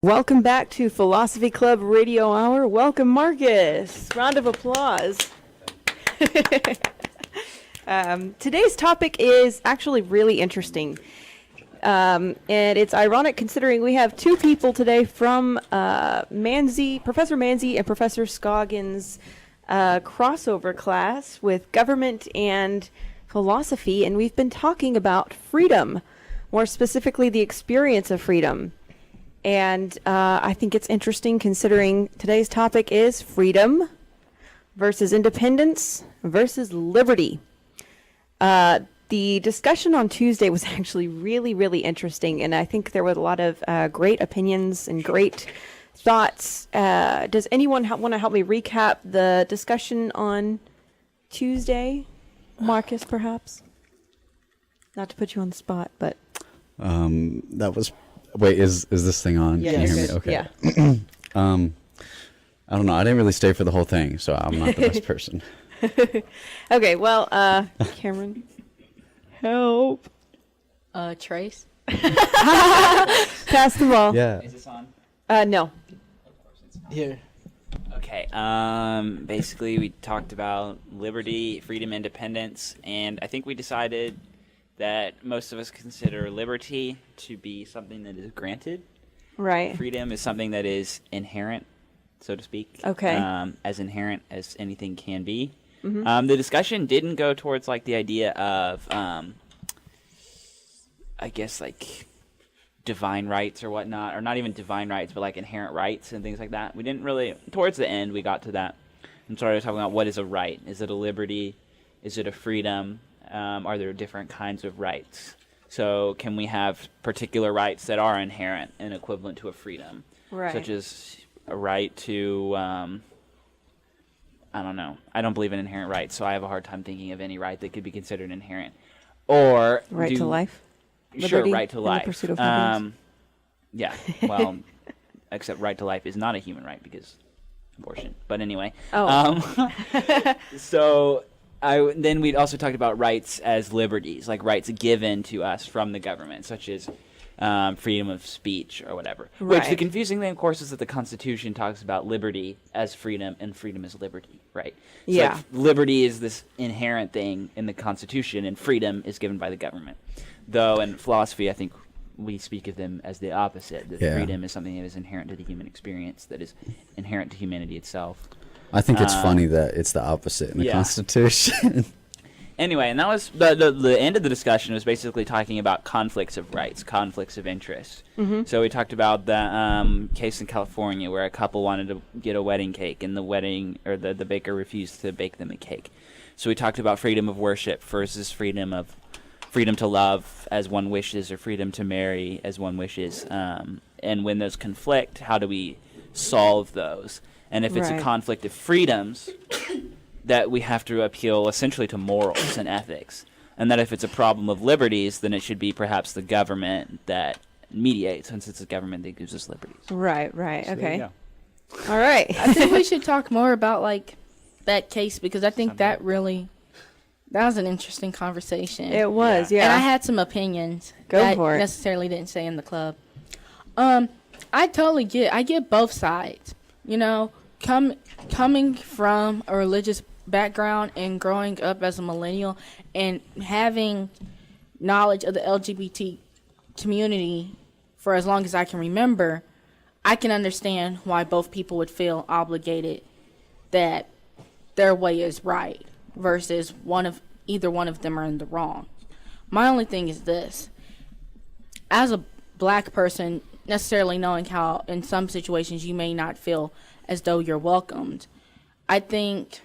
Welcome back to Philosophy Club Radio Hour. Welcome, Marcus. Round of applause. Today's topic is actually really interesting. And it's ironic considering we have two people today from Professor Manzi and Professor Scoggins' crossover class with government and philosophy, and we've been talking about freedom, more specifically the experience of freedom. And I think it's interesting considering today's topic is freedom versus independence versus liberty. The discussion on Tuesday was actually really, really interesting, and I think there were a lot of great opinions and great thoughts. Does anyone want to help me recap the discussion on Tuesday? Marcus, perhaps? Not to put you on the spot, but... That was... Wait, is this thing on? Yeah, Can you hear me? Okay. Yeah. I don't know. I didn't really stay for the whole thing, so I'm not the best person. Okay, well, Cameron, help. Trace? Pass the ball. Yeah. Is this on? No. Here. Okay. Basically, we talked about liberty, freedom, independence, and I think we decided that most of us consider liberty to be something that is granted. Right. Freedom is something that is inherent, so to speak. Okay. As inherent as anything can be. Mm-hmm. The discussion didn't go towards like the idea of, I guess like divine rights or whatnot, or not even divine rights, but like inherent rights and things like that. We didn't really. Towards the end, we got to that and started talking about what is a right. Is it a liberty? Is it a freedom? Are there different kinds of rights? So can we have particular rights that are inherent and equivalent to a freedom? Right. Such as a right to, I don't know. I don't believe in inherent rights, so I have a hard time thinking of any right that could be considered inherent. Or Right to life. Sure, Liberty right to and the life. pursuit of happiness. Yeah, well, except right to life is not a human right because abortion. But anyway. Oh. So... then we'd also talked about rights as liberties, like rights given to us from the government, such as freedom of speech or whatever. Right. Which the confusing thing, of course, is that the Constitution talks about liberty as freedom and freedom as liberty, right? So Yeah. like, liberty is this inherent thing in the Constitution, and freedom is given by the government. Though in philosophy, I think we speak of them as the opposite, that Yeah. freedom is something that is inherent to the human experience, that is inherent to humanity itself. I think it's funny that it's the opposite in the yeah. Constitution. Anyway, and that was the end of the discussion was basically talking about conflicts of rights, conflicts of interest. Mm-hmm. So we talked about the case in California where a couple wanted to get a wedding cake and the baker refused to bake them a cake. So we talked about freedom of worship versus freedom to love as one wishes or freedom to marry as one wishes. And when those conflict, how do we solve those? And if it's Right. a conflict of freedoms, that we have to appeal essentially to morals and ethics. And that if it's a problem of liberties, then it should be perhaps the government that mediates, since it's the government that gives us liberties. Right. So there Okay. you go. All right. I think we should talk more about like that case because I think that was an interesting conversation. It was, Yeah. yeah. And I had some opinions Go that for I it. necessarily didn't say in the club. I get both sides. You know, coming from a religious background and growing up as a millennial and having knowledge of the LGBT community for as long as I can remember, I can understand why both people would feel obligated that their way is right versus either one of them are in the wrong. My only thing is this. As a black person, necessarily knowing how in some situations you may not feel as though you're welcomed, I think,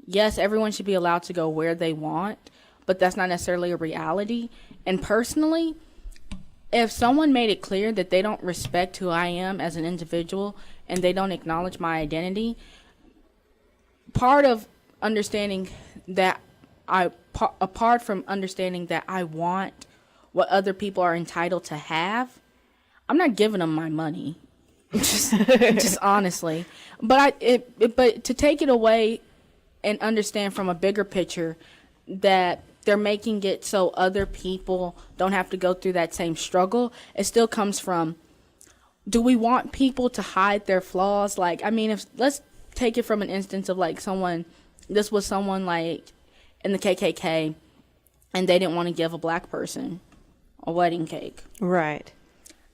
yes, everyone should be allowed to go where they want, but that's not necessarily a reality. And personally, if someone made it clear that they don't respect who I am as an individual and they don't acknowledge my identity, part of understanding that apart from understanding that I want what other people are entitled to have, I'm not giving them my money. just honestly. But but to take it away and understand from a bigger picture that they're making it so other people don't have to go through that same struggle, it still comes from do we want people to hide their flaws? Like, I mean, if let's take it from an instance of like this was someone like in the KKK, and they didn't want to give a black person a wedding cake. Right.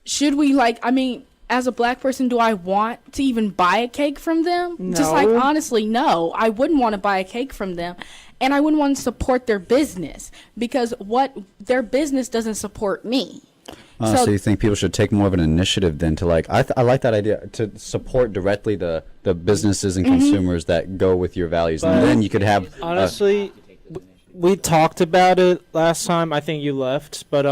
Should we, like, I mean, as a black person, do I want to even buy a cake from them? No. Just like, honestly, no. I wouldn't want to buy a cake from them. And I wouldn't want to support their business because their business doesn't support me. So you think people should take more of an initiative then to like, I like that idea, to support directly the businesses and consumers that go with your values. But And then you could have, honestly, we talked about it last time. I think you left, but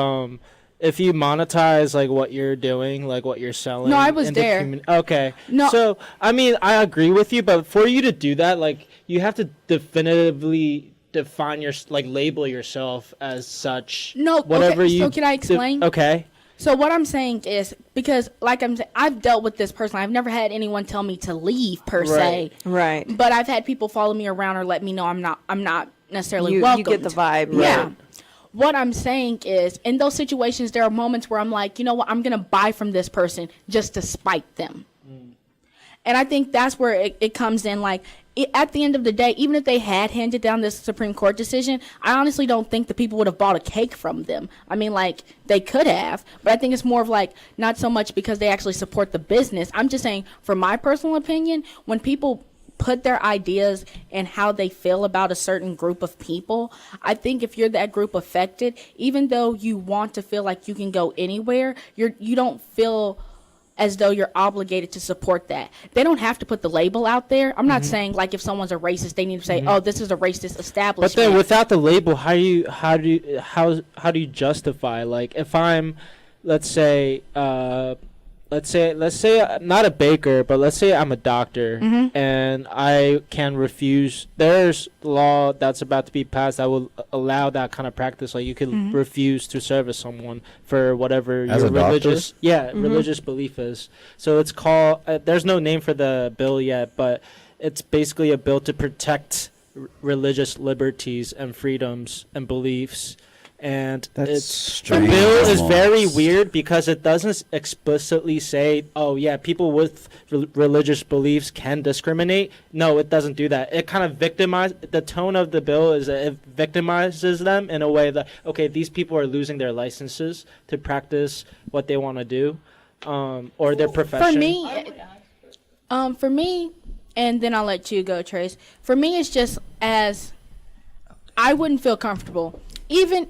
if you monetize like what you're doing, like what you're selling. No, I was in the there. Okay. No. So I mean, I agree with you, but for you to do that, like you have to definitively define your label yourself as such. No, whatever okay, you. so can I explain? Okay. So what I'm saying is, because like I'm saying, I've dealt with this personally. I've never had anyone tell me to leave per se. Right. But I've had people follow me around or let me know I'm not necessarily You welcomed. get the vibe. Yeah. Right. What I'm saying is, in those situations, there are moments where I'm like, you know what, I'm going to buy from this person just to spite them. And I think that's where it comes in. Like, at the end of the day, even if they had handed down this Supreme Court decision, I honestly don't think the people would have bought a cake from them. I mean, like, they could have, but I think it's more of like, not so much because they actually support the business. I'm just saying, from my personal opinion, when people put their ideas and how they feel about a certain group of people, I think if you're that group affected, even though you want to feel like you can go anywhere, you don't feel as though you're obligated to support that. They don't have to put the label out there. I'm not saying like if someone's a racist, they need to say, "Oh, this is a racist establishment." But then without the label, how do you justify, like, if I'm, let's say not a baker, but let's say I'm a doctor and I can refuse. There's law that's about to be passed that will allow that kind of practice. Like you can refuse to service someone for whatever As your a doctor? religious, religious belief is. So it's called. There's no name for the bill yet, but it's basically a bill to protect religious liberties and freedoms and beliefs. And That's the strange bill is almost. very weird because it doesn't explicitly say, oh yeah, people with religious beliefs can discriminate. No, it doesn't do that. It kind of the tone of the bill is that it victimizes them in a way that, okay, these people are losing their licenses to practice what they want to do, or their profession. For me, and then I'll let you go, Trace. For me, it's just as I wouldn't feel comfortable. Even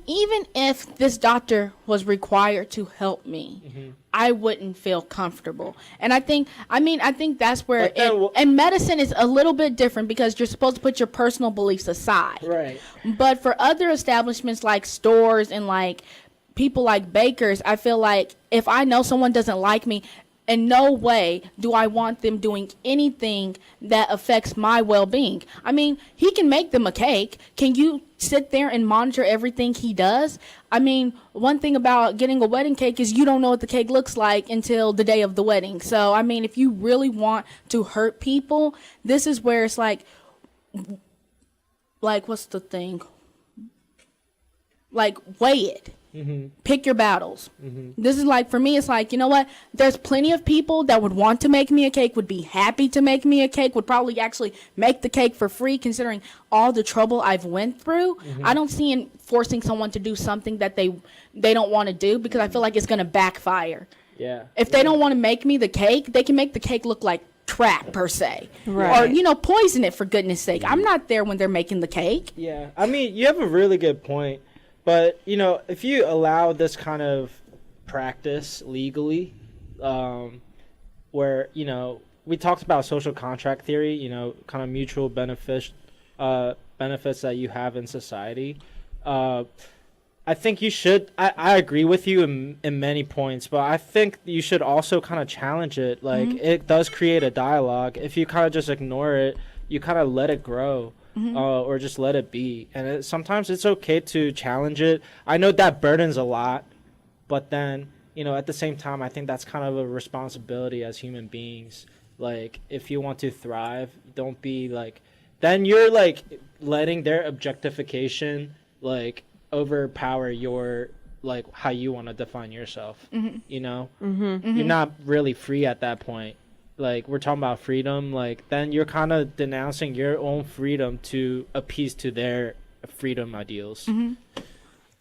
if this doctor was required to help me, I wouldn't feel comfortable. And I think that's where and medicine is a little bit different because you're supposed to put your personal beliefs aside. Right. But for other establishments like stores and like people like bakers, I feel like if I know someone doesn't like me, in no way do I want them doing anything that affects my well-being. I mean, he can make them a cake. Can you sit there and monitor everything he does? I mean, one thing about getting a wedding cake is you don't know what the cake looks like until the day of the wedding. So, I mean, if you really want to hurt people, this is where it's like what's the thing? Like, weigh it. Pick your battles. This is like, for me, it's like, you know what? There's plenty of people that would want to make me a cake, would be happy to make me a cake, would probably actually make the cake for free considering all the trouble I've went through. I don't see in forcing someone to do something that they don't want to do because I feel like it's going to backfire. Yeah. If they don't want to make me the cake, they can make the cake look like crap per se. Right. Or, poison it for goodness sake. I'm not there when they're making the cake. Yeah. I mean, you have a really good point. But, if you allow this kind of practice legally, where, we talked about social contract theory, kind of mutual benefits that you have in society. I think you should, I agree with you in many points, but I think you should also kind of challenge it. Like, it does create a dialogue. If you kind of just ignore it, you kind of let it grow. Or just let it be. And sometimes it's okay to challenge it. I know that burdens a lot, but then, at the same time, I think that's kind of a responsibility as human beings. Like, if you want to thrive, don't be like, then you're like letting their objectification like overpower your like how you want to define yourself. You know, you're not really free at that point. Like we're talking about freedom, like then you're kind of denouncing your own freedom to appease to their freedom ideals.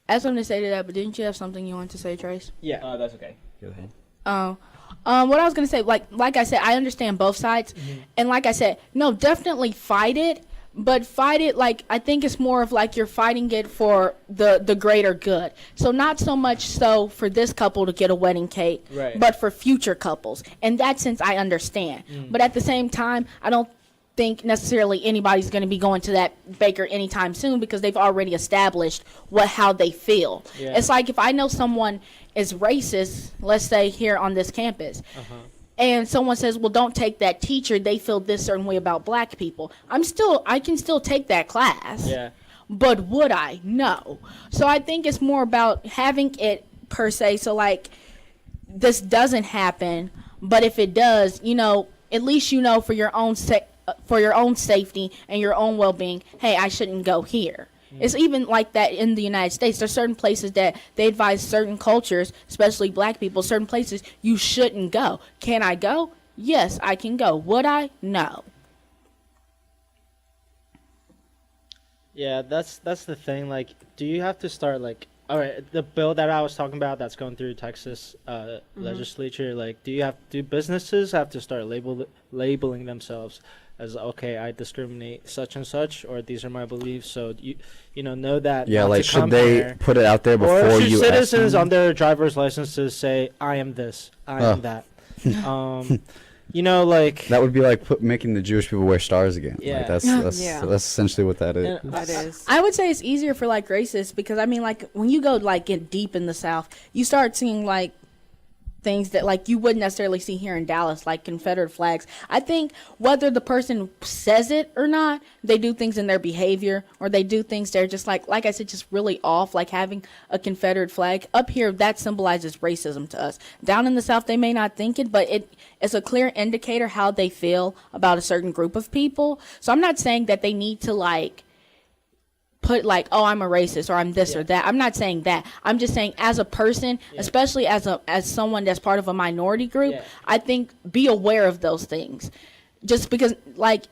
I was going to say to that, but didn't you have something you wanted to say, Trace? Yeah. That's okay. Go ahead. What I was going to say, like I said, I understand both sides. And like I said, no, definitely fight it. But fight it, like, I think it's more of like you're fighting it for the greater good. So not so much so for this couple to get a wedding cake, Right. but for future couples. In that sense, I understand. But at the same time, I don't think necessarily anybody's going to be going to that baker anytime soon because they've already established how they feel. Yeah. It's like if I know someone is racist, let's say here on this campus, and someone says, well, don't take that teacher, they feel this certain way about black people. I can still take that class. Yeah. But would I? No. So I think it's more about having it per se. So like this doesn't happen, but if it does, you know, at least you know for your own safety and your own well-being, hey, I shouldn't go here. It's even like that in the United States. There's certain places that they advise certain cultures, especially black people, certain places you shouldn't go. Can I go? Yes, I can go. Would I? No. Yeah, that's the thing. Like, do you have to start like, all right, the bill that I was talking about that's going through Texas legislature. Like, do businesses have to start labeling themselves as, okay, I discriminate such and such, or these are my beliefs. So you know that. Yeah, not like to should come they here. put it out there Or before should you ask citizens them? on their driver's licenses say, I am this, I am that. You know, like That would be like making the Jewish people wear stars again. Yeah. Like that's Yeah. that's essentially what that is. and That is. I would say it's easier for like racists because I mean like when you go like get deep in the South, you start seeing like things that like you wouldn't necessarily see here in Dallas, like Confederate flags. I think whether the person says it or not, they do things in their behavior or they do things they're just like I said, just really off, like having a Confederate flag. Up here, that symbolizes racism to us. Down in the South, they may not think it, but it's a clear indicator how they feel about a certain group of people. So I'm not saying that they need to like put like, oh, I'm a racist or I'm this or that. I'm not saying that. I'm just saying as a person, especially as someone that's part of a minority group, I think be aware of those things. Just because like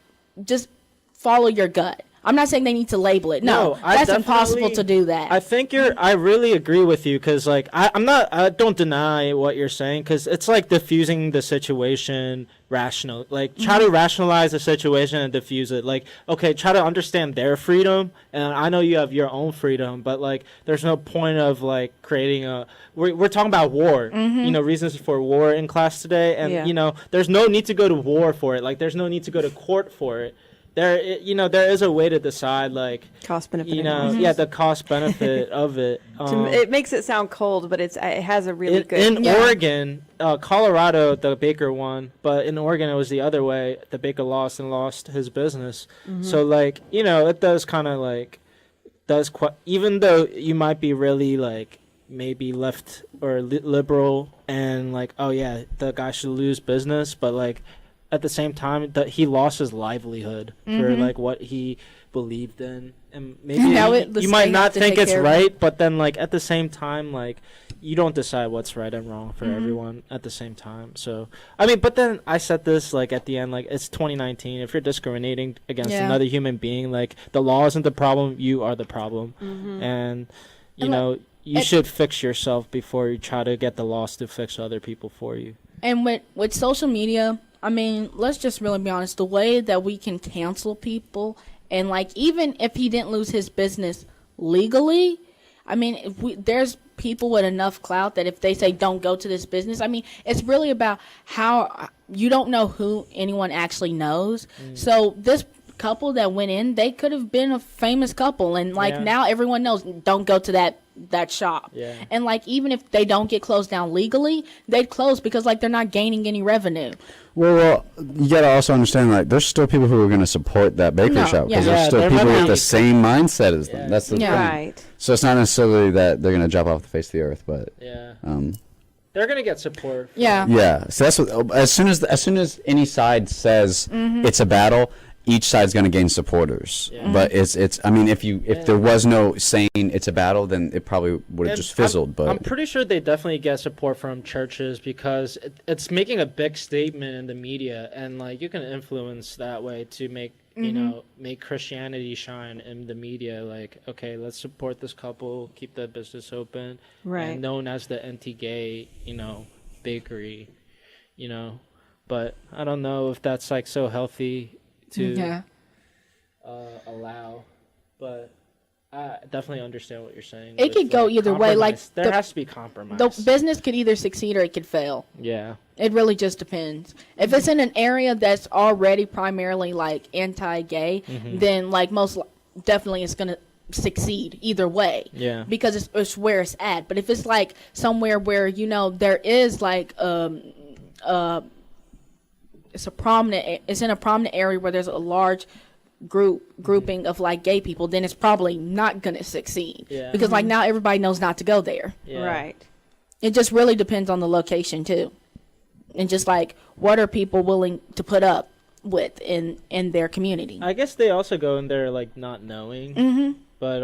just follow your gut. I'm not saying they need to label it. No, I that's impossible definitely- to do that. I think I really agree with you because, like, I don't deny what you're saying because it's like diffusing the situation like, try to rationalize the situation and diffuse it. Like, okay, try to understand their freedom, and I know you have your own freedom, but, like, there's no point of, like, creating we're talking about war, you know, reasons for war in class today, and, you know, there's no need to go to war for it. Like, there's no need to go to court for it. There is a way to decide, like, Cost benefit. you know, analysis. the cost benefit of it. It makes it sound cold, but it has a really good. In Yeah. Oregon, Colorado, the baker won, but in Oregon it was the other way. The baker lost and lost his business. So, like, you know, it does kind of like even though you might be really like maybe left or liberal and like, oh yeah, the guy should lose business, but like at the same time that he lost his livelihood for like what he believed in, and maybe Now the you might state not has to think take it's care of it. right, but then like at the same time, like you don't decide what's right and wrong for everyone at the same time. So I mean, but then I said this like at the end, like it's 2019. If you're discriminating against Yeah. another human being, like the law isn't the problem, you are the problem, and you And, know you it- should fix yourself before you try to get the laws to fix other people for you. And with social media, I mean, let's just really be honest. The way that we can cancel people, and like even if he didn't lose his business legally, I mean, there's people with enough clout that if they say don't go to this business, I mean, it's really about how you don't know who anyone actually knows. So this couple that went in, they could have been a famous couple, and like Yeah. now everyone knows don't go to that shop. Yeah. And like even if they don't get closed down legally, they'd close because like they're not gaining any revenue. Well, you gotta also understand, like, there's still people who are gonna support that bakery No, shop yeah. because Yeah, there's still there people might with be- the same mindset as them. Yeah. That's the Yeah. thing. Right. So it's not necessarily that they're gonna drop off the face of the earth, but Yeah, um, they're gonna get support. Yeah. yeah. So that's what. As soon as any side says it's a battle, each side's going to gain supporters. Yeah. But it's I mean, if there was no saying it's a battle, then it probably would have And just fizzled. But I'm pretty sure they definitely get support from churches because it's making a big statement in the media, and like you can influence that way to make you know make Christianity shine in the media. Like, okay, let's support this couple, keep the business open, Right. and known as the anti-gay, bakery, But I don't know if that's like so healthy to Yeah. allow, but I definitely understand what you're saying. It with, could go either way, like, compromise. There has to be compromise. The business could either succeed or it could fail. Yeah. It really just depends. If it's in an area that's already primarily like anti-gay, then like definitely it's gonna succeed either way. Yeah. Because it's where it's at. But if it's like somewhere where there is like it's in a prominent area where there's a large grouping of like gay people, then it's probably not gonna succeed. Yeah. Because like now everybody knows not to go there. Yeah. Right. It just really depends on the location too, and just like what are people willing to put up with in their community. I guess they also go in there like not knowing. Mm-hmm. But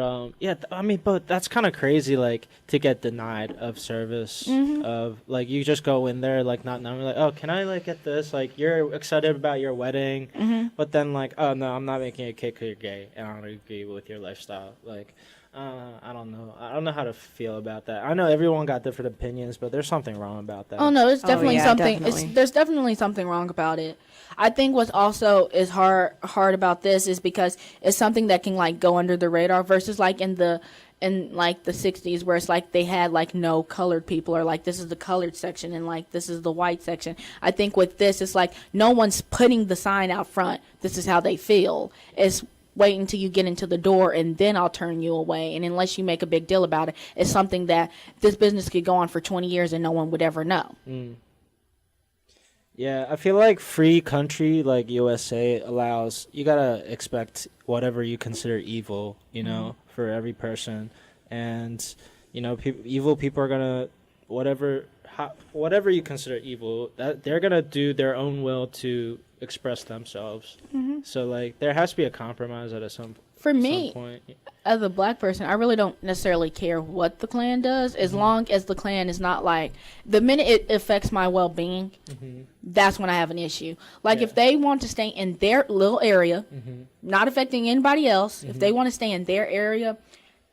but that's kind of crazy, like to get denied of service. Of like you just go in there like not knowing, like, oh, can I like get this? Like you're excited about your wedding, but then like, oh no, I'm not making a cake because you're gay and I don't agree with your lifestyle. Like, I don't know. I don't know how to feel about that. I know everyone got different opinions, but there's something wrong about that. Oh no, it's definitely yeah, something. definitely. There's definitely something wrong about it. I think what's also is hard about this is because it's something that can like go under the radar versus like in like the 60s where it's like they had like no colored people, or like this is the colored section and like this is the white section. I think with this it's like no one's putting the sign out front. This is how they feel. It's wait until you get into the door and then I'll turn you away. And unless you make a big deal about it, it's something that this business could go on for 20 years and no one would ever know. Yeah, I feel like free country like USA allows you gotta expect whatever you consider evil, for every person, and evil people are gonna whatever you consider evil, that they're gonna do their own will to express themselves. So like there has to be a compromise at some point. As a black person, I really don't necessarily care what the Klan does, as long as the Klan is not like the minute it affects my well-being. That's when I have an issue. Like if they want to stay in their little area, not affecting anybody else, if they want to stay in their area,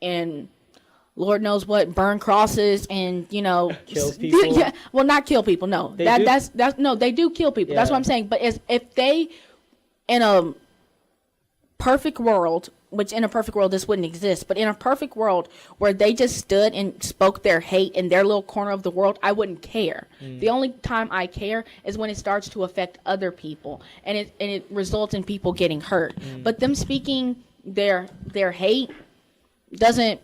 and Lord knows what, burn crosses and Kill people. yeah, well, not kill people. No, They that's no, they do kill people. That's Yeah. what I'm saying. But if they in a perfect world, which in a perfect world this wouldn't exist, but in a perfect world where they just stood and spoke their hate in their little corner of the world, I wouldn't care. The only time I care is when it starts to affect other people and it results in people getting hurt. But them speaking their hate doesn't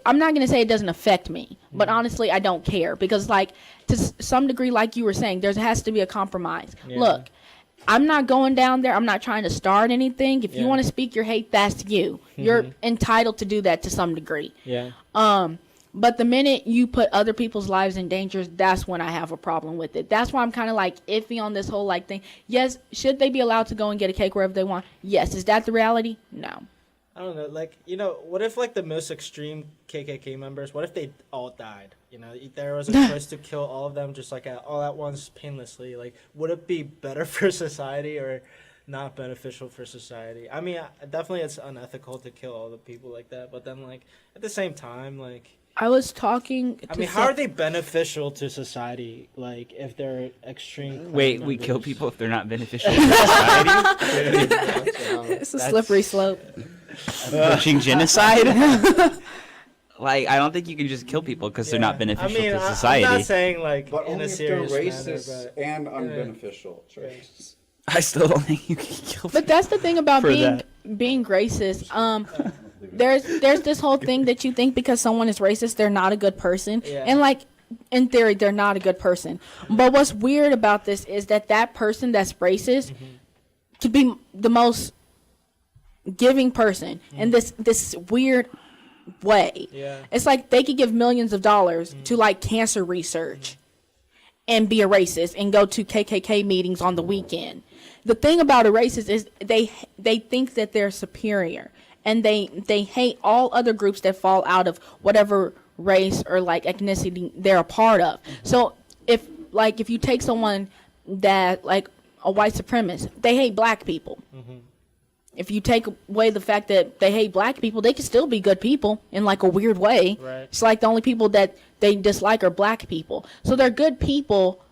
I'm not going to say it doesn't affect me, but honestly I don't care, because like to some degree, like you were saying, there has to be a compromise. Yeah. Look, I'm not going down there. I'm not trying to start anything. If you want to speak your hate, that's you. You're entitled to do that to some degree. Yeah. But the minute you put other people's lives in danger, that's when I have a problem with it. That's why I'm kind of like iffy on this whole like thing. Yes, should they be allowed to go and get a cake wherever they want? Yes. Is that the reality? No. I don't know, like, what if, like, the most extreme KKK members, what if they all died? There was a choice to kill all of them just, like, all at once, painlessly. Like, would it be better for society or not beneficial for society? I mean, definitely it's unethical to kill all the people like that, but then, like, at the same time, like... I was talking to how are they beneficial to society, like, if they're extreme... Wait, we kill people if they're not beneficial to society? It's a slippery slope. Approaching genocide? Like, I don't think you can just kill people because they're not beneficial to society. I'm not saying, like, but in only a if they're serious racist manner, but... and unbeneficial choices. I still don't think you can kill people. But that's the thing about For being racist. There's this whole thing that you think because someone is racist, they're not a good person. Yeah. And like in theory, they're not a good person. But what's weird about this is that person that's racist could be the most giving person in this weird way. Yeah. It's like they could give millions of dollars to like cancer research. and be a racist and go to KKK meetings on the weekend. The thing about a racist is they think that they're superior, and they hate all other groups that fall out of whatever race or like ethnicity they're a part of. So if you take someone that like a white supremacist, they hate black people. If you take away the fact that they hate black people, they can still be good people in like a weird way. Right. It's like the only people that they dislike are black people. So they're good people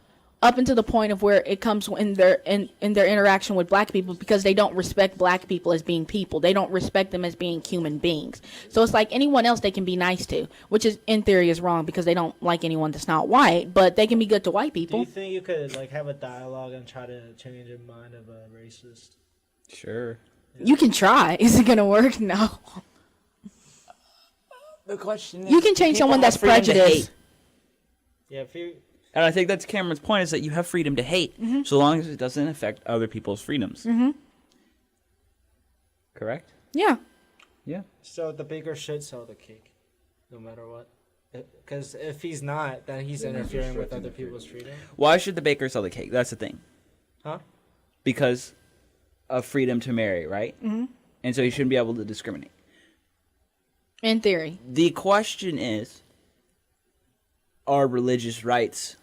up until the point of where it comes in their interaction with black people, because they don't respect black people as being people. They don't respect them as being human beings. So it's like anyone else they can be nice to, which is in theory is wrong because they don't like anyone that's not white, but they can be good to white Do people. you think you could like have a dialogue and try to change the mind of a racist? Sure. You can try. Is it going to work? No. The question is, You can change people someone have that's freedom to prejudiced. hate. Yeah, if you And I think that's Cameron's point, is that you have freedom to hate, so long as it doesn't affect other people's freedoms. Correct? Yeah. Yeah. so the baker should sell the cake, no matter what. Because if he's not, then he's interfering with other people's freedom. Why should the baker sell the cake? That's the thing. Huh? Because of freedom to marry, right? And so you shouldn't be able to discriminate. In theory. The question is, are religious rights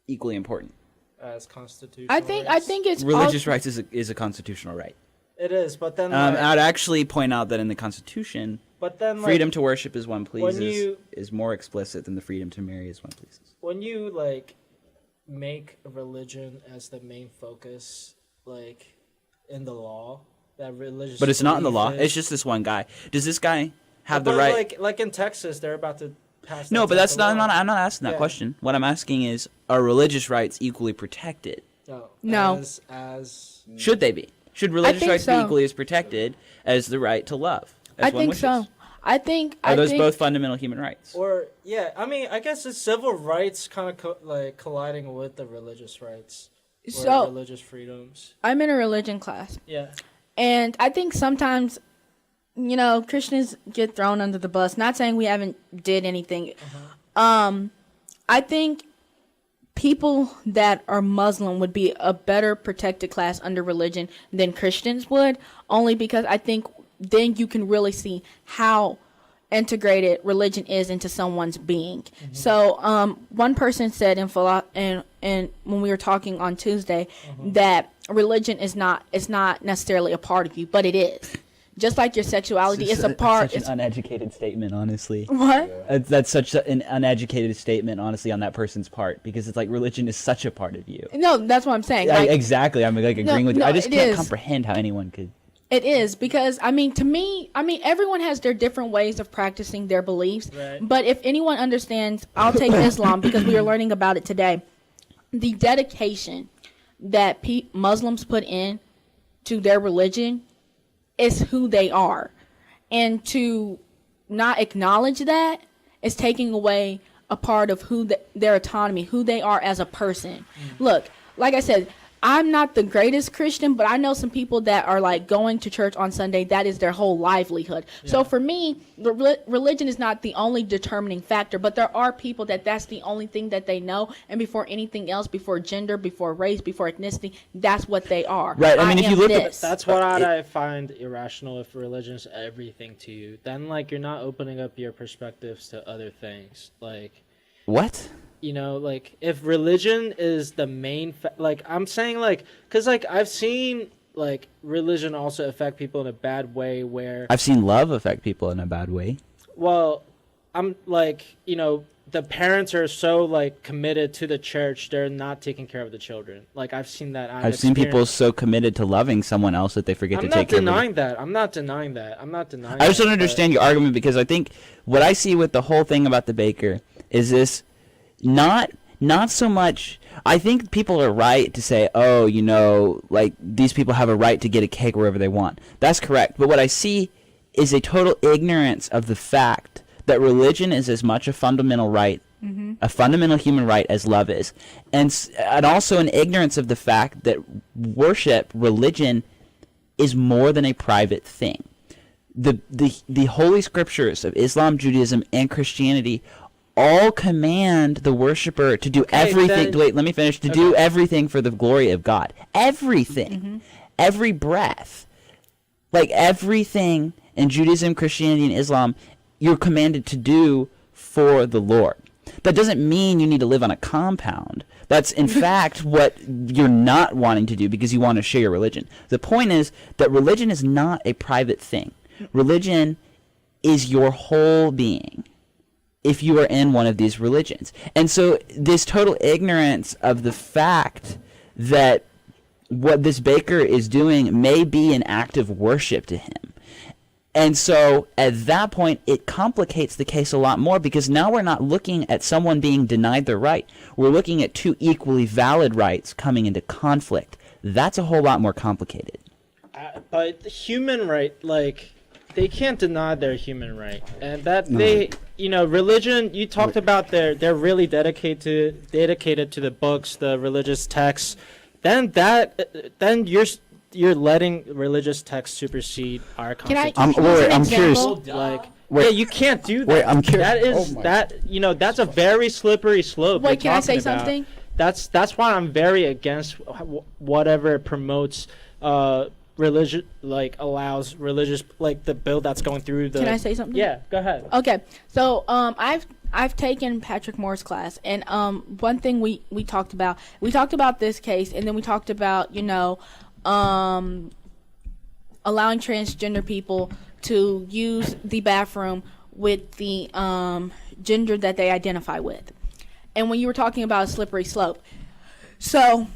equally important? As constitutional. I think it's Religious rights is a constitutional right. It is, but then I'd actually point out that in the Constitution, but then freedom to worship as one pleases you- is more explicit than the freedom to marry as one pleases. when you like make religion as the main focus, like in the law, that religious. But it's not in the law. belief is- It's just this one guy. Does this guy have the But, right? Like in Texas, they're about to pass. No, that but type that's of not. law. I'm not asking that Yeah. question. What I'm asking is, are religious rights equally protected? No. As Should they be? Should religious think rights so. be equally as protected as the right to love? As I one think wishes? so. I think Are those think, both fundamental human rights? or yeah, I mean, I guess it's civil rights kind of like colliding with the religious rights or So- religious freedoms. I'm in a religion class, Yeah. and I think sometimes, Christians get thrown under the bus. Not saying we haven't did anything. I think people that are Muslim would be a better protected class under religion than Christians would, only because I think then you can really see how integrated religion is into someone's being. So one person said in when we were talking on Tuesday that religion is not necessarily a part of you, but it is. Just like your sexuality is a part. Such an uneducated statement, honestly. What? That's such an uneducated statement, honestly, on that person's part, because it's like religion is such a part of you. No, that's what I'm saying. Yeah, Like, exactly. I'm like agreeing with you. no, I just it can't is. comprehend how anyone could. It is because to me, everyone has their different ways of practicing their beliefs. Right. But if anyone understands, I'll take Islam because we are learning about it today. The dedication that Muslims put in to their religion is who they are, and to not acknowledge that is taking away a part of their autonomy, who they are as a person. Look, like I said, I'm not the greatest Christian, but I know some people that are like going to church on Sunday. That is their whole livelihood. So for me, religion is not the only determining factor, but there are people that's the only thing that they know. And before anything else, before gender, before race, before ethnicity, that's what they are. Right, I mean, if am you look at this. That's what I find irrational. If religion is everything to you, then like you're not opening up your perspectives to other things. Like, What? like if religion is the main, like I'm saying, like, cause like I've seen like religion also affect people in a bad way where, I've seen love affect people in a bad way. well, I'm like, the parents are so like committed to the church, they're not taking care of the children. Like I've seen that. I've seen people so committed to loving someone else that they forget I'm to not take care of denying that. I'm not denying that. I just don't that, understand your argument, because I think what I see with the whole thing about the baker is this not so much. I think people are right to say, oh, like these people have a right to get a cake wherever they want. That's correct. But what I see is a total ignorance of the fact that religion is as much a fundamental right, a fundamental human right, as love is. And also an ignorance of the fact that religion is more than a private thing. The holy scriptures of Islam, Judaism, and Christianity all command the worshiper to do Okay, everything. then- Wait, let me finish. To do everything for the glory of God. Everything. Every breath. Like everything in Judaism, Christianity, and Islam, you're commanded to do for the Lord. That doesn't mean you need to live on a compound. That's, in fact, what you're not wanting to do because you want to share your religion. The point is that religion is not a private thing. Religion is your whole being if you are in one of these religions. And so this total ignorance of the fact that what this baker is doing may be an act of worship to him. And so at that point, it complicates the case a lot more because now we're not looking at someone being denied their right. We're looking at two equally valid rights coming into conflict. That's a whole lot more complicated. But the human right, like, they can't deny their human right, and that religion. You talked about they're really dedicated to the books, the religious texts. Then you're letting religious texts supersede our Can I? constitution. I'm curious. Like, Wait. yeah, you can't do that. Wait, I'm curious. That is Oh my- that's a very slippery slope. Wait, you're can I say talking about. something? That's why I'm very against whatever promotes religion, like allows religious, like the bill that's going through the. Can I say something? Yeah, go ahead. Okay, so I've taken Patrick Moore's class, and one thing we talked about this case, and then we talked about allowing transgender people to use the bathroom with the gender that they identify with, and when you were talking about a slippery slope, so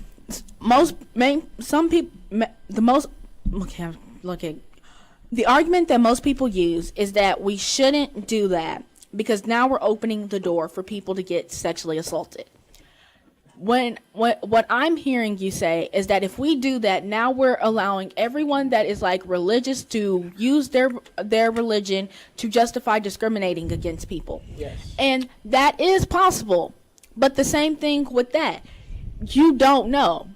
the argument that most people use is that we shouldn't do that because now we're opening the door for people to get sexually assaulted. What I'm hearing you say is that if we do that, now we're allowing everyone that is like religious to use their religion to justify discriminating against people. Yes. And that is possible. But the same thing with that. You don't know.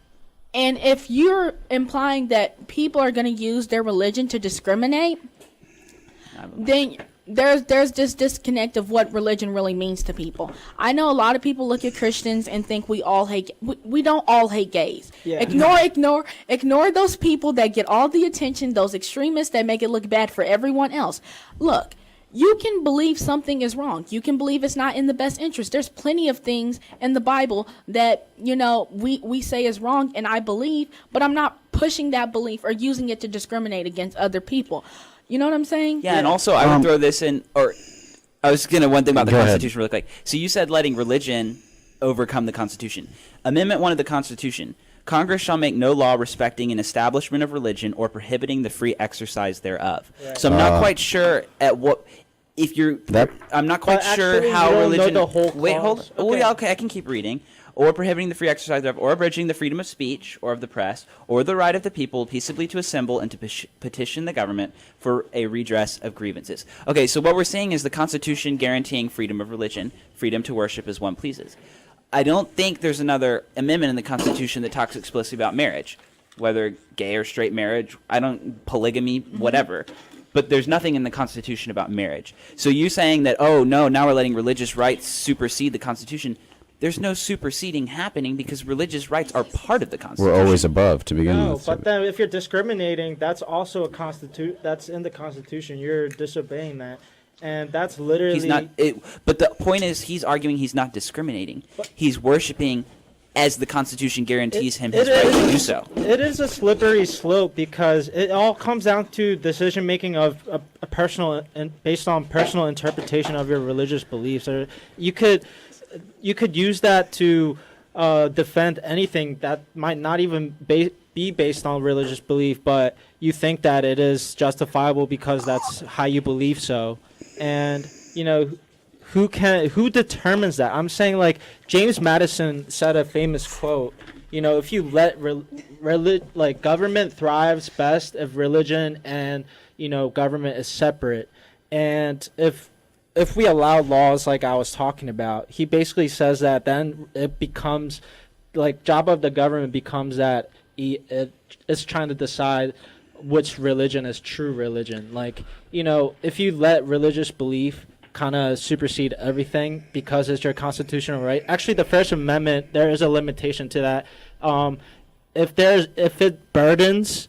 And if you're implying that people are going to use their religion to discriminate, then there's this disconnect of what religion really means to people. I know a lot of people look at Christians and think we all hate. We don't all hate gays. Yeah. Ignore those people that get all the attention. Those extremists that make it look bad for everyone else. Look. You can believe something is wrong. You can believe it's not in the best interest. There's plenty of things in the Bible that, we say is wrong and I believe, but I'm not pushing that belief or using it to discriminate against other people. You know what I'm saying? Yeah, and also I would throw this in, or I was going to, one thing about the Go ahead. Constitution really quick. So you said letting religion overcome the Constitution. Amendment 1 of the Constitution. Congress shall make no law respecting an establishment of religion or prohibiting the free exercise thereof. Right. So I'm not quite sure at what, if you're, I'm not quite But sure actually, how you don't know religion. the whole Wait, hold. clause. Oh, Okay. yeah, okay, I can keep reading. Or prohibiting the free exercise thereof, or abridging the freedom of speech or of the press, or the right of the people peaceably to assemble and to petition the government for a redress of grievances. Okay, so what we're saying is the Constitution guaranteeing freedom of religion, freedom to worship as one pleases. I don't think there's another amendment in the Constitution that talks explicitly about marriage, whether gay or straight marriage, polygamy, whatever. But there's nothing in the Constitution about marriage. So you saying that, oh, no, now we're letting religious rights supersede the Constitution. There's no superseding happening because religious rights are part of the Constitution. We're always above to begin No, with. but then if you're discriminating, that's also that's in the Constitution. You're disobeying that, and that's literally. He's not. But the point is, he's arguing he's not discriminating. He's worshiping as the Constitution guarantees him his right to do so. It is a slippery slope because it all comes down to decision making of a personal and based on personal interpretation of your religious beliefs. Or you could use that to defend anything that might not even be based on religious belief, but you think that it is justifiable because that's how you believe so. And who determines that? I'm saying, like, James Madison said a famous quote, if you let government thrives best if religion and government is separate. And if we allow laws like I was talking about, he basically says that then it becomes like job of the government becomes that it's trying to decide which religion is true religion. Like, if you let religious belief kind of supersede everything because it's your constitutional right. Actually, the First Amendment, there is a limitation to that. If it burdens,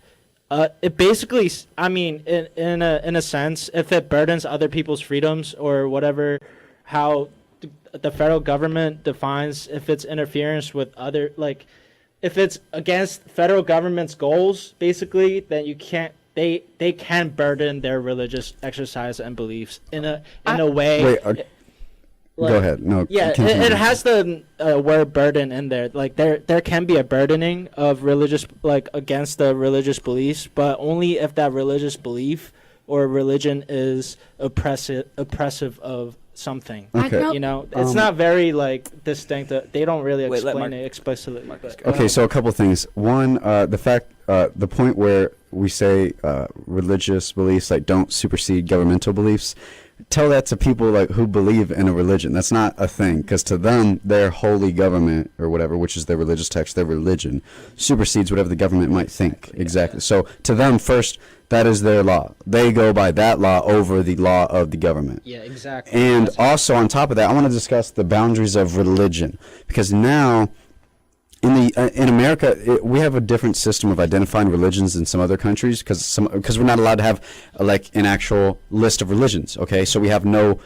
it basically, I mean, in a sense, if it burdens other people's freedoms or whatever, how the federal government defines if it's interference with other, like, if it's against federal government's goals, basically, then you can't. They can burden their religious exercise and beliefs in a way. Wait, like- go ahead. No. Yeah, continue. it has the word burden in there. Like there can be a burdening of religious, like against the religious beliefs, but only if that religious belief or religion is oppressive of something. Okay. You know, it's not very like distinct. They don't really Wait, let explain Mark- it explicitly. Marcus but- go. Okay, so a couple things. One, the point where we say religious beliefs like don't supersede governmental beliefs. Tell that to people like who believe in a religion. That's not a thing, because to them, their holy government or whatever, which is their religious text, their religion, supersedes whatever the government might think. Exactly. So to them, first, that is their law. They go by that law over the law of the government. Yeah, exactly. And also on top of that, I want to discuss the boundaries of religion, because now in America we have a different system of identifying religions than some other countries, because we're not allowed to have like an actual list of religions. Okay, so we have no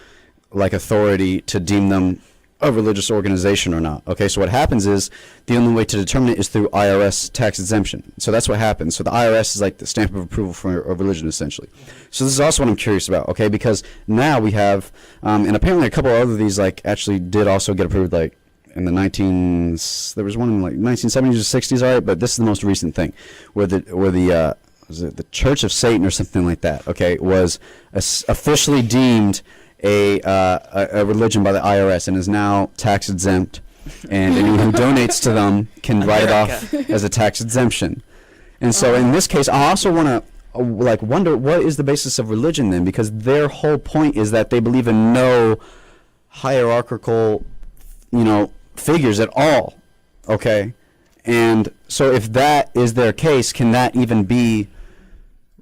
like authority to deem them a religious organization or not. Okay, so what happens is the only way to determine it is through IRS tax exemption. So that's what happens. So the IRS is like the stamp of approval for a religion, essentially. So this is also what I'm curious about. Okay, because now we have, and apparently a couple of other of these like actually did also get approved like in the there was one in like 1970s or 60s, all right, but this is the most recent thing where the was it the Church of Satan or something like that, okay, was officially deemed a religion by the IRS and is now tax exempt, and anyone who donates to them can write it off as a tax exemption. And so in this case, I also want to like wonder what is the basis of religion then, because their whole point is that they believe in no hierarchical, figures at all, okay? And so if that is their case, can that even be,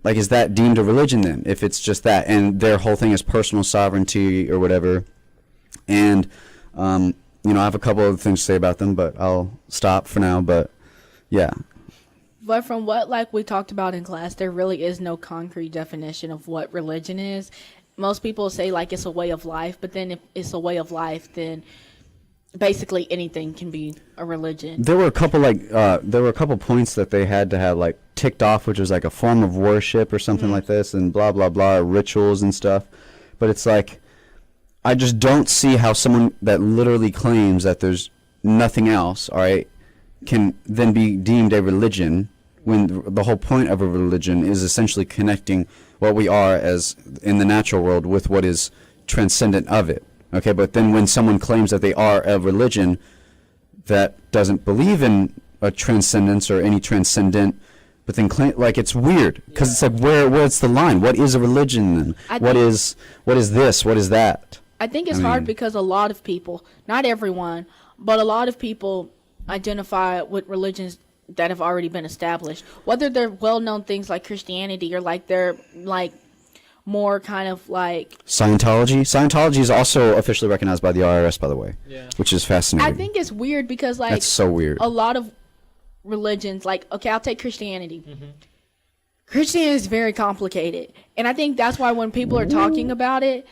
like, is that deemed a religion then, if it's just that? And their whole thing is personal sovereignty or whatever. And, I have a couple of things to say about them, but I'll stop for now, but, yeah. But from what like we talked about in class, there really is no concrete definition of what religion is. Most people say like it's a way of life, but then if it's a way of life, then basically anything can be a religion. There were a couple points that they had to have like ticked off, which was like a form of worship or something like this, and blah blah blah, rituals and stuff. But it's like, I just don't see how someone that literally claims that there's nothing else, all right, can then be deemed a religion, when the whole point of a religion is essentially connecting what we are as in the natural world with what is transcendent of it. Okay, but then when someone claims that they are a religion that doesn't believe in a transcendence or any transcendent, but then claim, like, it's weird, because it's like, where's the line? What is a religion then? What is this? What is that? I think it's hard because a lot of people, not everyone, but a lot of people identify with religions that have already been established, whether they're well-known things like Christianity or like they're like more kind of like Scientology is also officially recognized by the IRS, by the way, which is fascinating. I think it's weird because like That's so weird. a lot of religions, like, okay, I'll take Christianity. Christianity is very complicated, and I think that's why when people are talking about it,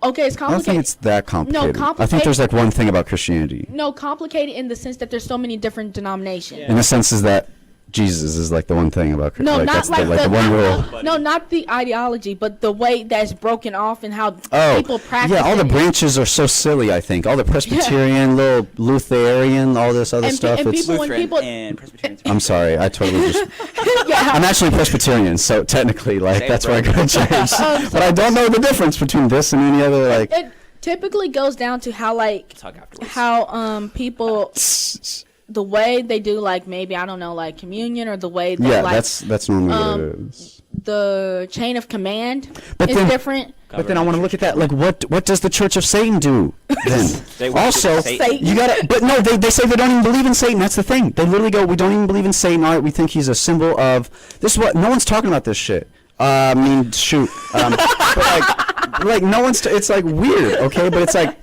okay, it's I don't complicated. think it's that complicated. I think complicated- there's like one thing about Christianity. No, complicated in the sense that there's so many different denominations. In the sense is that Jesus is like the one thing about No, like, not that's like the one rule. No, not the ideology, but the way that's broken off and how people practice. yeah, all the it. branches are so silly, I think. All the Presbyterian, little Lutheran, all this other And stuff. when It's, people- and Presbyterians. I'm sorry, I totally just... Yeah. I'm actually Presbyterian, so technically, like, Same, that's where I bro. go to church. But I don't know the difference between this and any other, like... It typically goes down to how Talk afterwards. how people the way they do like maybe I don't know like communion or the way they Yeah, like that's normally what it is. the chain of command But is then- different. But then I want to look at that. Like, what does the Church of Satan do then? They worship Also, Satan. you gotta. But no, they say they don't even believe in Satan. That's the thing. They literally go, we don't even believe in Satan. All right, we think he's a symbol of. This is what no one's talking about. This shit. I mean, shoot. But like, like no one's. It's like weird, okay? But it's like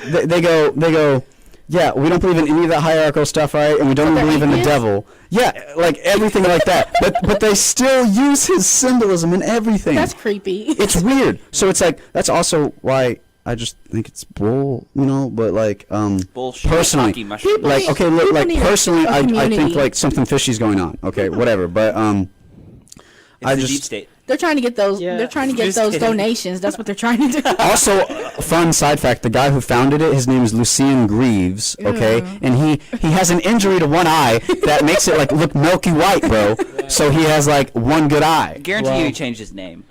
they go. Yeah, we don't believe in any of that hierarchical stuff, right? And we don't they're believe in the atheists? devil. Yeah, like everything like that. But they still use his symbolism in everything. That's creepy. It's weird. So it's like that's also why I just think it's bull, you know. But like, Bullshit. personally, Hockey mushroom. like okay, look, people like need personally, a I think community. like something fishy's going on. Okay, whatever. But It's I the just deep state. They're trying to get those. Yeah. They're trying to get Just those kidding. donations. That's what they're trying to do. also fun side fact: the guy who founded it, his name is Lucien Greaves. Okay, and he has an injury to one eye that makes it like look milky white, bro. So he has like one good eye. Guarantee Wow. you he changed his name.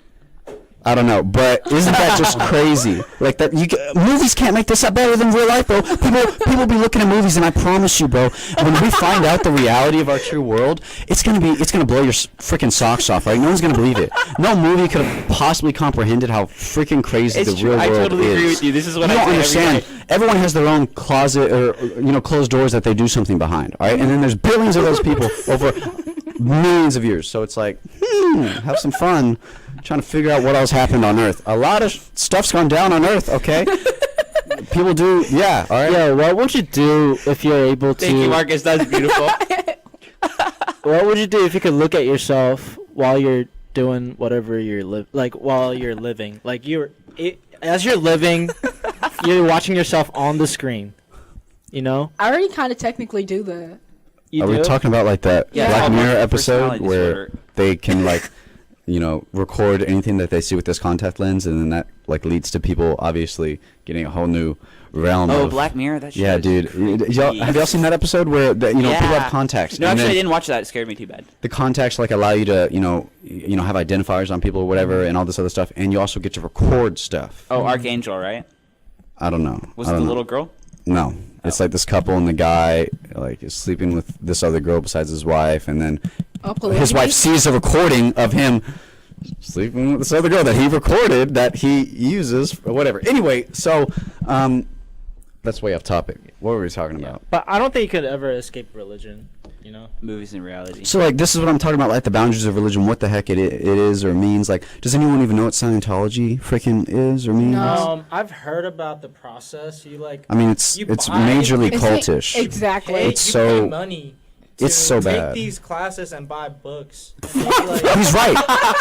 I don't know, but isn't that just crazy? Like that, movies can't make this up better than real life, bro. People be looking at movies, and I promise you, bro, when we find out the reality of our true world, it's gonna blow your freaking socks off, right? No one's gonna believe it. No movie could have possibly comprehended how freaking crazy the real world is. This is You don't understand. Everyone has their own closet or closed doors that they do something behind, all right? And then there's billions of those people over millions of years. So it's like, have some fun trying to figure out what else happened on Earth. A lot of stuff's gone down on Earth, okay? People do, yeah, all right? Yeah, what would you do if you're able to? Thank you, Marcus. That's beautiful. What would you do if you could look at yourself while you're doing whatever while you're living? Like as you're living, you're watching yourself on the screen. You know? I already kind of technically do that. You Are do? we talking about like that Yeah, it's Black called Mirror personality episode where disorder. they can like, record anything that they see with this contact lens, and then that like leads to people obviously getting a whole new realm Oh, of Black Mirror. That shit Yeah, is dude. creepy. Have y'all seen that episode where people have contacts? No, and actually, I then didn't watch that. It scared me too bad. the contacts like allow you to have identifiers on people or whatever, and all this other stuff, and you also get to record stuff. Oh, Archangel, right? I don't know. Was I it the don't know. little girl? No, it's like this couple, and the guy like is sleeping with this other girl besides his wife, and then Oh, his wife sees a recording of him sleeping with this other girl that he recorded that he uses or whatever. Anyway, so that's way off topic. What were we talking about? But I don't think you could ever escape religion. You know? Movies and reality. So like this is what I'm talking about, like the boundaries of religion, what the heck it is or means. Like, does anyone even know what Scientology freaking is or means? No. I've heard about the process. I mean, it's You it's buy- majorly It's like- cultish. exactly. It's so- money. it's so take bad. these classes and buy books. And they'd be like, He's right.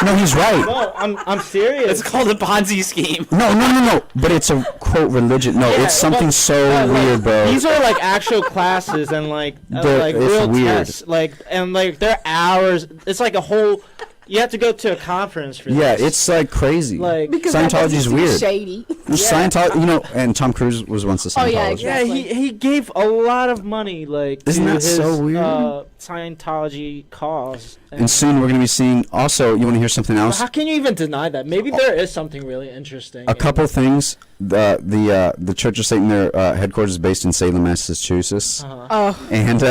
No, he's right. no, I'm serious. It's called a Ponzi scheme. No. But it's a quote religion. No, Yeah, it's something but- so like, weird, bro. These are like actual classes and like It's real weird. tests, like they're hours. It's like a whole. You have to go to a conference for Yeah, this. it's like crazy. Like- Because that Scientology's doesn't seem weird. shady. Scientology, and Tom Cruise was once a Scientologist. Oh, yeah, Yeah, exactly. he gave a lot of money Isn't to that his so weird? Scientology cause. And soon we're gonna be seeing. Also, you want to hear something else? How can you even deny that? Maybe there is something really interesting. A couple things. The Church of Satan, their headquarters is based in Salem, Massachusetts, Oh, and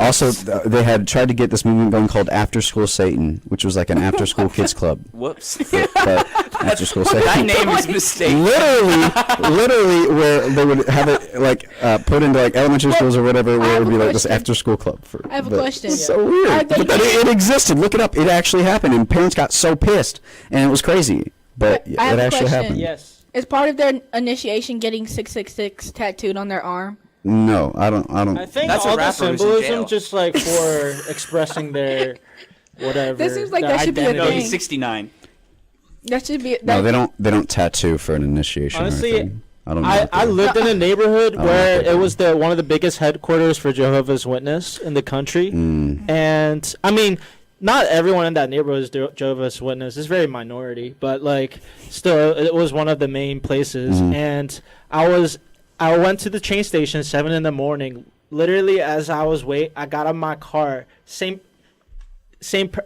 also they had tried to get this movement going called After School Satan, which was like an after school kids club. Whoops. But After School that Satan. name is mistaken. Literally, where they would have it like put into like elementary schools or whatever, where it would be like this after school club. I have a but question. It's so Are weird, they- but that it existed. Look it up. It actually happened, and parents got so pissed, and it was crazy. But I have it a actually question. happened. Yes. is part of their initiation getting 666 tattooed on their arm? No, I don't. I think That's a all the rapper who's in symbolism jail. just like for expressing their whatever. That seems like their that should be a No, identity. he's 69. That should be. No, That, they don't tattoo for an initiation. Honestly, or anything. I don't know. I what they do. lived in a neighborhood I don't where know what they it do. was one of the biggest headquarters for Jehovah's Witness in the country, and I mean, not everyone in that neighborhood is Jehovah's Witness. It's very minority, but like still, it was one of the main places. And I went to the train station 7 in the morning. Literally, as I got out of my car.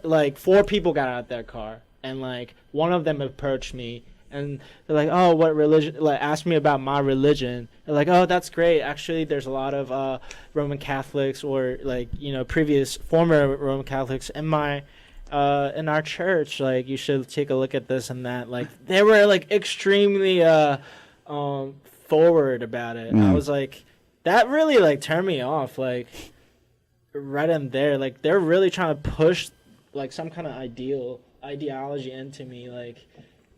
Like 4 people got out of their car, and like one of them approached me. And they're like, "Oh, what religion?" Like, asked me about my religion. They're like, "Oh, that's great. Actually, there's a lot of Roman Catholics or like previous former Roman Catholics in our church. Like, you should take a look at this and that." Like, they were like extremely forward about it. I was like, that really like turned me off. Like, right in there, like they're really trying to push like some kind of ideology into me. Like,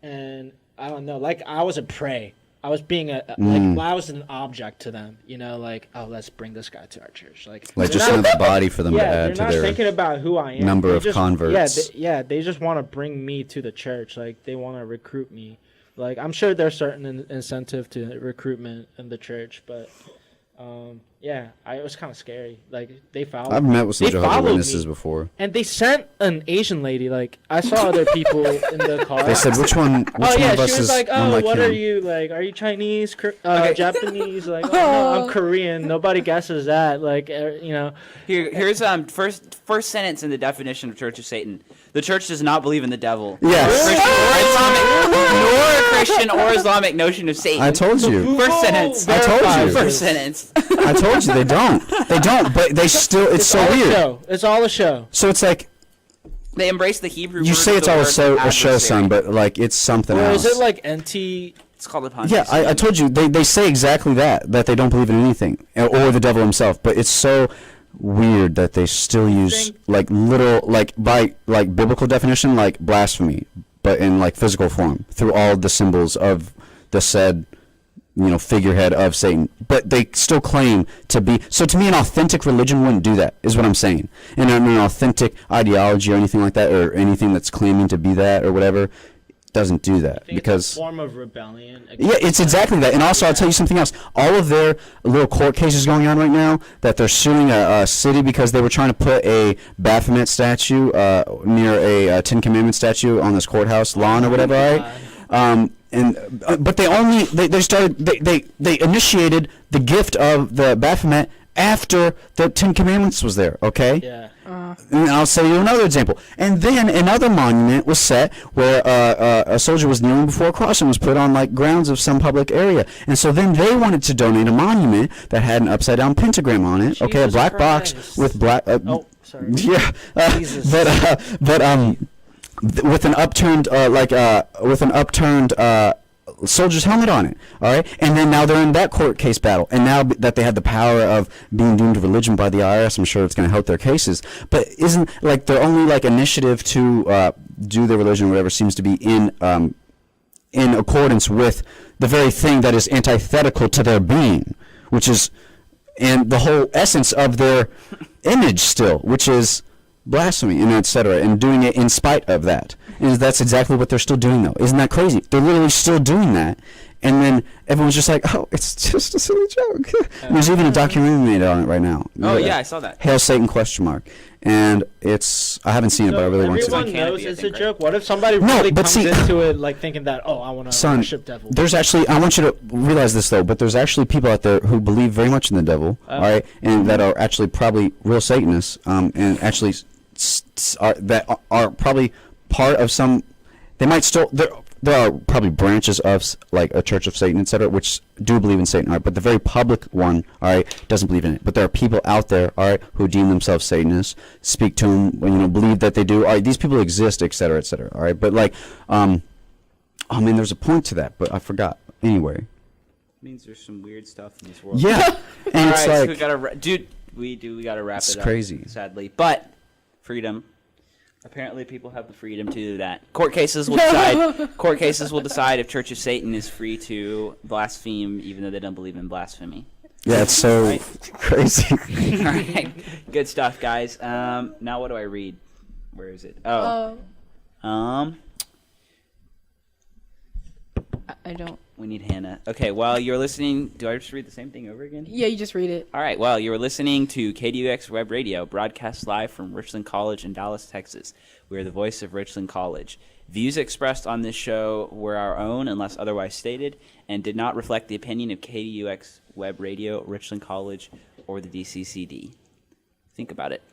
and I don't know, like I was a prey. I was being like I was an object to them, like, oh, let's bring this guy to our church, like Like they're just not- another body for them to yeah, add they're to not their thinking about who I am. number They of just, converts. They just want to bring me to the church, like they want to recruit me. Like I'm sure there's certain incentive to recruitment in the church, but it was kind of scary. Like they followed. I've met with some they Jehovah's followed Witnesses me. before. And they sent an Asian lady. Like I saw other people in the car. They said, which one Oh of yeah, us she was is like, one "Oh, like what him? are you like? Are you Chinese, Japanese?" Like, "Oh, no, I'm Korean." Nobody guesses that. Like, Here's first sentence in the definition of Church of Satan. The church does not believe in the devil. Yes. Nor a Christian or Islamic notion of Satan. I told you. First sentence. I told you. First sentence. I told you they don't. They don't, but they still, it's so all weird. A show. It's all a show. So it's like, They embrace the Hebrew. you word say of it's the all word a show, adversary. son, but like it's something Or else. is it like NT? It's called a punch. Yeah, I told you, they say exactly that they don't believe in anything, or the devil himself, but it's so weird that they still use like literal, like by like biblical definition, like blasphemy, but in like physical form through all the symbols of the said figurehead of Satan, but they still claim to be. So to me, an authentic religion wouldn't do that, is what I'm saying. And an authentic ideology or anything like that, or anything that's claiming to be that or whatever, doesn't do that, because it's a form of rebellion. yeah, it's exactly that. And also, I'll tell you something else. All of their little court cases going on right now, that they're suing a city because they were trying to put a Baphomet statue near a Ten Commandments statue on this courthouse lawn or whatever, right? But they initiated the gift of the Baphomet after the Ten Commandments was there, okay? Yeah. And I'll say you another example. And then another monument was set where a soldier was kneeling before a cross and was put on like grounds of some public area. And so then they wanted to donate a monument that had an upside down pentagram on it. Okay, a Jesus black box Christ. with black. Oh, sorry. Yeah, Jesus. with an upturned soldier's helmet on it, all right? And then now they're in that court case battle. And now that they have the power of being doomed to religion by the IRS, I'm sure it's going to help their cases. But isn't, like, their only, like, initiative to do their religion or whatever seems to be in accordance with the very thing that is antithetical to their being, which is, and the whole essence of their image still, which is blasphemy and etc., and doing it in spite of that. And that's exactly what they're still doing, though. Isn't that crazy? They're literally still doing that, and then everyone's just like, oh, it's just a silly joke. And there's even a documentary made on it right now. Oh yeah, I saw that. Hail Satan ? And I haven't seen it, but I really want to. Everyone Canopy, knows I it's a think, right? joke. What if somebody No, really but comes see- into it like thinking that, oh, I want to Son, worship devil? there's actually, I want you to realize this though, but there's actually people out there who believe very much in the devil, all right, and that are actually probably real Satanists, and actually that are probably part of some. They might still there are probably branches of like a Church of Satan, etc., which do believe in Satan, all right, but the very public one, all right, doesn't believe in it. But there are people out there, all right, who deem themselves Satanists, speak to them, believe that they do. All right, these people exist, etc., etc., all right, but like, oh man, there's a point to that, but I forgot. Anyway, Means there's some weird stuff in this world. yeah, and All it's right, so like, we gotta we gotta wrap It's it up. crazy. Sadly, but freedom. Apparently, people have the freedom to do that. Court cases will decide. Court cases will decide if Church of Satan is free to blaspheme, even though they don't believe in blasphemy. yeah, it's so Right. crazy. All right, good stuff, guys. Now what do I read? Where is it? Oh, I don't. we need Hannah. Okay, while you're listening, do I just read the same thing over again? Yeah, you just read it. All right, well, you're listening to KDUX Web Radio, broadcast live from Richland College in Dallas, Texas. We are the voice of Richland College. Views expressed on this show were our own unless otherwise stated and did not reflect the opinion of KDUX Web Radio, Richland College, or the DCCD. Think about it.